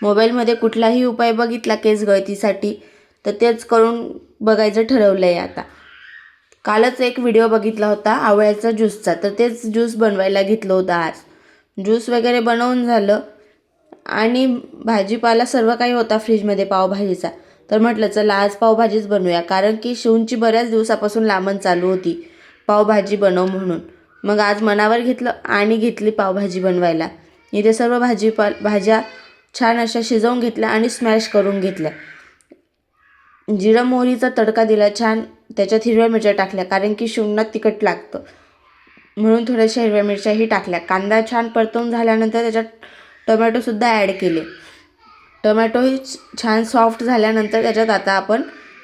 मोबाईलमध्ये कुठलाही उपाय बघितला केस गळतीसाठी तर तेच करून बघायचं ठरवलं आहे आता. कालच एक व्हिडिओ बघितला होता आवळ्याचा ज्यूसचा, तर तेच ज्यूस बनवायला घेतलं होतं आज. ज्यूस वगैरे बनवून झालं आणि भाजीपाला सर्व काही होता फ्रीजमध्ये पावभाजीचा. तर म्हटलं चला आज पावभाजीच बनवूया, कारण की शिवूंची बऱ्याच दिवसापासून लांबण चालू होती पावभाजी बनव म्हणून. मग आज मनावर घेतलं आणि घेतली पावभाजी बनवायला. इथे सर्व भाज्या छान अशा शिजवून घेतल्या आणि स्मॅश करून घेतल्या. जिरं मोहरीचा तडका दिला छान, त्याच्यात हिरव्या मिरच्या टाकल्या कारण की शिवूंना तिखट लागतं म्हणून थोड्याशा हिरव्या मिरच्याही टाकल्या. कांदा छान परतवून झाल्यानंतर त्याच्यात टोमॅटोसुद्धा ॲड केले. टोमॅटोही छान सॉफ्ट झाल्यानंतर त्याच्यात आता आपण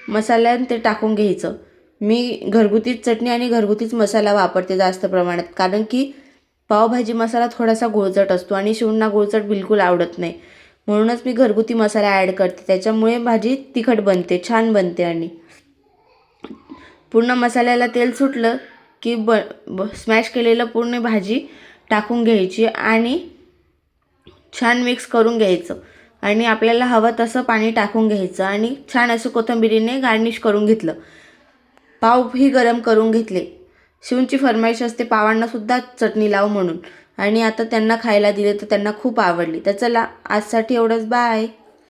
मसाल्यानं ते टाकून घ्यायचं. मी घरगुतीच चटणी आणि घरगुतीच मसाला वापरते जास्त प्रमाणात, कारण की पावभाजी मसाला थोडासा गुळचट असतो आणि शिवूंना गुळचट बिलकुल आवडत नाही. म्हणूनच मी घरगुती मसाला ॲड करते, त्याच्यामुळे भाजी तिखट बनते, छान बनते. आणि पूर्ण मसाल्याला तेल सुटलं की स्मॅश केलेलं पूर्ण भाजी टाकून घ्यायची आणि छान मिक्स करून घ्यायचं. आणि आपल्याला हवं तसं पाणी टाकून घ्यायचं आणि छान असं कोथिंबीरीने गार्निश करून घेतलं. पावही गरम करून घेतले. शिवूंची फरमाईश असते पावांनासुद्धा चटणी लाव म्हणून, आणि आता त्यांना खायला दिले तर त्यांना खूप आवडली. तर चला आजसाठी एवढंच, बाय.